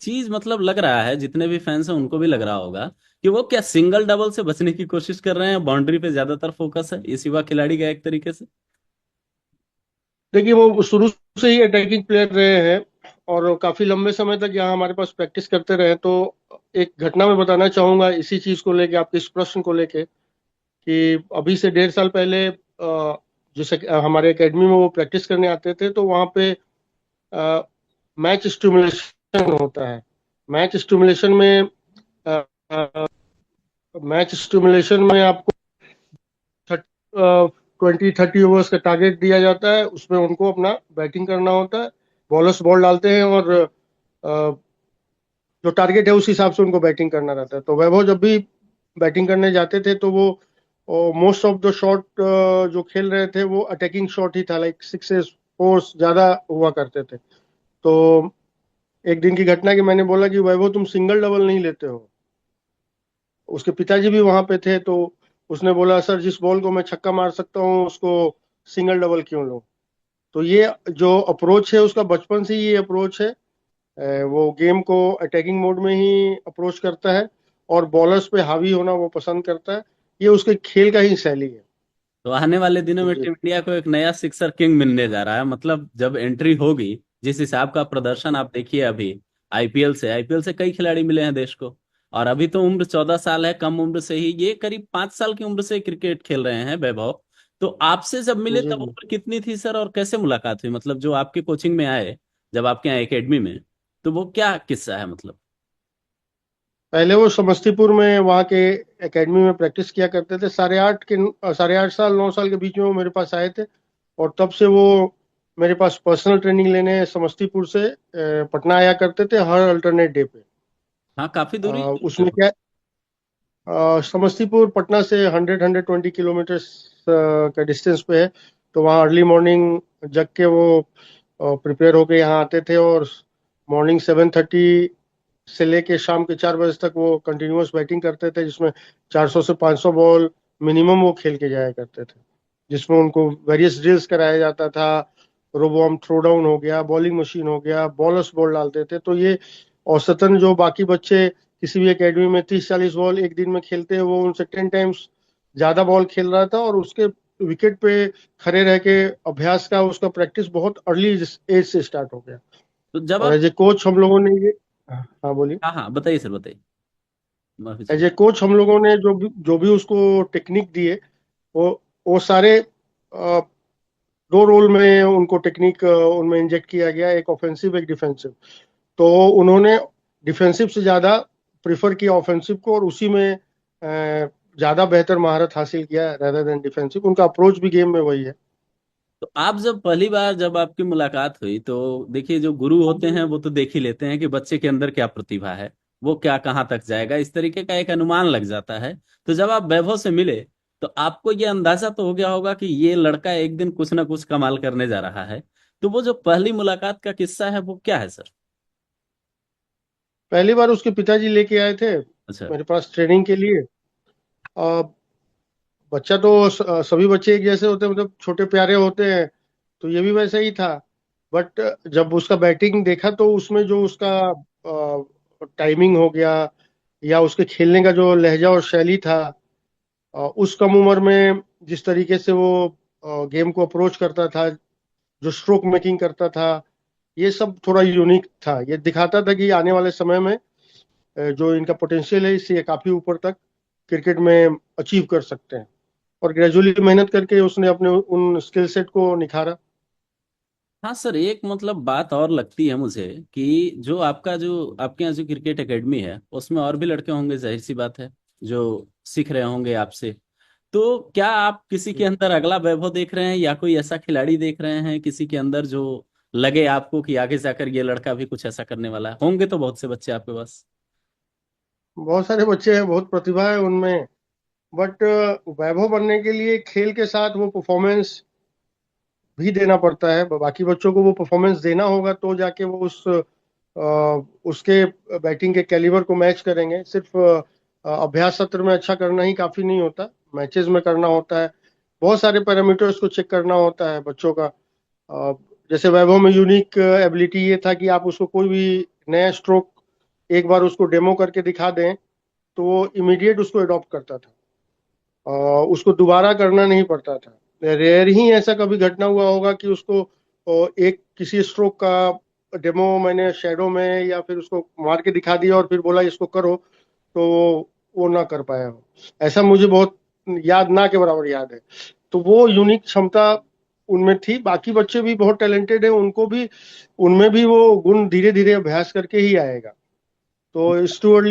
चीज मतलब लग रहा है, जितने भी फैंस हैं उनको भी लग रहा होगा कि वो क्या सिंगल डबल से बचने की कोशिश कर रहे हैं, बाउंड्री पे ज्यादातर फोकस है इस युवा खिलाड़ी का एक तरीके से। देखिए, वो शुरू से ही अटैकिंग प्लेयर रहे हैं और काफी लंबे समय तक यहाँ हमारे पास प्रैक्टिस करते रहे। तो एक घटना मैं बताना चाहूंगा इसी चीज को लेके, आपके इस प्रश्न को लेके, कि अभी से 1.5 साल पहले जैसे हमारे एकेडमी में वो प्रैक्टिस करने आते थे, तो वहाँ पे मैच स्टिमुलेशन होता है। मैच स्टिमुलेशन में मैच स्टिमुलेशन में आपको 20-30 ओवर्स का टारगेट दिया जाता है। उसमें उनको अपना बैटिंग करना होता है। बॉलर्स बॉल डालते हैं और जो टारगेट है उस हिसाब से उनको बैटिंग करना रहता है। तो वैभव जब भी बैटिंग करने जाते थे तो वो मोस्ट ऑफ द शॉट जो खेल रहे थे वो अटैकिंग शॉट ही था, लाइक सिक्सेस फोर्स ज्यादा हुआ करते थे। तो एक दिन की घटना की मैंने बोला कि वैभव तुम सिंगल डबल नहीं लेते हो। उसके पिताजी भी वहां पे थे, तो उसने बोला सर जिस बॉल को मैं छक्का मार सकता हूँ उसको सिंगल डबल क्यों लो। तो ये जो अप्रोच है उसका बचपन से ही ये अप्रोच है। वो गेम को अटैकिंग मोड में ही अप्रोच करता है और बॉलर्स पे हावी होना वो पसंद करता है। ये उसके खेल का ही शैली है। तो आने वाले दिनों में जी। टीम इंडिया को एक नया सिक्सर किंग मिलने जा रहा है, मतलब जब एंट्री होगी, जिस हिसाब का प्रदर्शन आप देखिए अभी। आईपीएल से कई खिलाड़ी मिले हैं देश को। और अभी तो उम्र 14 साल है, कम उम्र से ही ये करीब 5 साल की उम्र से क्रिकेट खेल रहे हैं वैभव। तो आपसे जब मिले जी तब जी। उम्र कितनी थी सर, और कैसे मुलाकात हुई, मतलब जो आपके कोचिंग में आए, जब आपके यहाँ एकेडमी में, तो वो क्या किस्सा है मतलब। पहले वो समस्तीपुर में वहाँ के एकेडमी में प्रैक्टिस किया करते थे। 8.5 साल 9 साल के बीच में वो मेरे पास आए थे। और तब से वो मेरे पास पर्सनल ट्रेनिंग लेने समस्तीपुर से पटना आया करते थे हर अल्टरनेट डे पे। हाँ, काफी दूरी है उसमें वैसे। क्या, समस्तीपुर पटना से 120 किलोमीटर का डिस्टेंस पे है। तो वहाँ अर्ली मॉर्निंग जग के वो प्रिपेयर होके यहाँ आते थे और मॉर्निंग 7:30 से लेके शाम के 4 बजे तक वो कंटिन्यूअस बैटिंग करते थे, जिसमें 400 से 500 बॉल मिनिमम वो खेल के जाया करते थे। जिसमें उनको वेरियस ड्रिल्स कराया जाता था। रोबोम थ्रो डाउन हो गया, बॉलिंग मशीन हो गया, बॉलर्स बॉल डालते थे। तो ये औसतन जो बाकी बच्चे किसी भी एकेडमी में 30-40 बॉल एक दिन में खेलते हैं, वो उनसे 10 टाइम्स ज्यादा बॉल खेल रहा था। और उसके विकेट पे खड़े रह के अभ्यास का उसका प्रैक्टिस बहुत अर्ली एज से स्टार्ट हो गया। तो जब और आप। एज ए कोच हम लोगों ने ये, हाँ बोलिए। हाँ हाँ, बताइए सर, बताइए। माफी एज चाहिए। ए कोच हम लोगों ने जो भी उसको टेक्निक दिए, वो वो सारे दो रोल में उनको टेक्निक उनमें इंजेक्ट किया गया, एक ऑफेंसिव एक डिफेंसिव। तो उन्होंने डिफेंसिव से ज्यादा प्रिफर किया ऑफेंसिव को, और उसी में ज्यादा बेहतर महारत हासिल किया रेदर देन डिफेंसिव। उनका अप्रोच भी गेम में वही है। तो आप जब पहली बार जब आपकी मुलाकात हुई, तो देखिए जो गुरु होते हैं वो तो देख ही लेते हैं कि बच्चे के अंदर क्या प्रतिभा है, वो क्या कहाँ तक जाएगा, इस तरीके का एक अनुमान लग जाता है। तो जब आप वैभव से मिले, तो आपको ये अंदाजा तो हो गया होगा कि ये लड़का एक दिन कुछ ना कुछ कमाल करने जा रहा है। तो वो जो पहली मुलाकात का किस्सा है वो क्या है सर। पहली बार उसके पिताजी लेके आए थे अच्छा। मेरे पास ट्रेनिंग के लिए। अ, बच्चा तो सभी बच्चे एक जैसे होते हैं, मतलब छोटे प्यारे होते हैं। तो ये भी वैसा ही था। बट जब उसका बैटिंग देखा तो उसमें जो उसका टाइमिंग हो गया, या उसके खेलने का जो लहजा और शैली था, उस कम उम्र में जिस तरीके से वो गेम को अप्रोच करता था, जो स्ट्रोक मेकिंग करता था, ये सब थोड़ा यूनिक था। ये दिखाता था कि आने वाले समय में जो इनका पोटेंशियल है इससे ये काफी ऊपर तक क्रिकेट में अचीव कर सकते हैं। और ग्रेजुअली मेहनत करके उसने अपने उन स्किल सेट को निखारा। हाँ सर, एक मतलब बात और लगती है मुझे कि जो आपके यहाँ जो क्रिकेट एकेडमी है उसमें और भी लड़के होंगे, जाहिर सी बात है, जो सीख रहे होंगे आपसे। तो क्या आप किसी के अंदर अगला वैभव देख रहे हैं, या कोई ऐसा खिलाड़ी देख रहे हैं किसी के अंदर जो लगे आपको कि आगे जाकर ये लड़का भी कुछ ऐसा करने वाला है। होंगे तो बहुत से बच्चे आपके पास। बहुत सारे बच्चे हैं, बहुत प्रतिभा है उनमें। बट वैभव बनने के लिए खेल के साथ वो परफॉर्मेंस भी देना पड़ता है। बाकी बच्चों को वो परफॉर्मेंस देना होगा तो जाके वो उसके बैटिंग के कैलिबर को मैच करेंगे। सिर्फ अभ्यास सत्र में अच्छा करना ही काफी नहीं होता, मैचेस में करना होता है। बहुत सारे पैरामीटर्स को चेक करना होता है बच्चों का। अ, जैसे वैभव में यूनिक एबिलिटी ये था कि आप उसको कोई भी नया स्ट्रोक एक बार उसको डेमो करके दिखा दें तो वो इमीडिएट उसको अडॉप्ट करता था। उसको दोबारा करना नहीं पड़ता था। रेयर ही ऐसा कभी घटना हुआ होगा कि उसको एक किसी स्ट्रोक का डेमो मैंने शैडो में या फिर उसको मार के दिखा दिया और फिर बोला इसको करो, तो वो ना कर पाया हो। ऐसा मुझे बहुत याद ना के बराबर याद है। तो वो यूनिक क्षमता उनमें थी। बाकी बच्चे भी बहुत टैलेंटेड हैं, उनको भी, उनमें भी वो गुण धीरे धीरे अभ्यास करके ही आएगा। तो इट्स टू अर्ली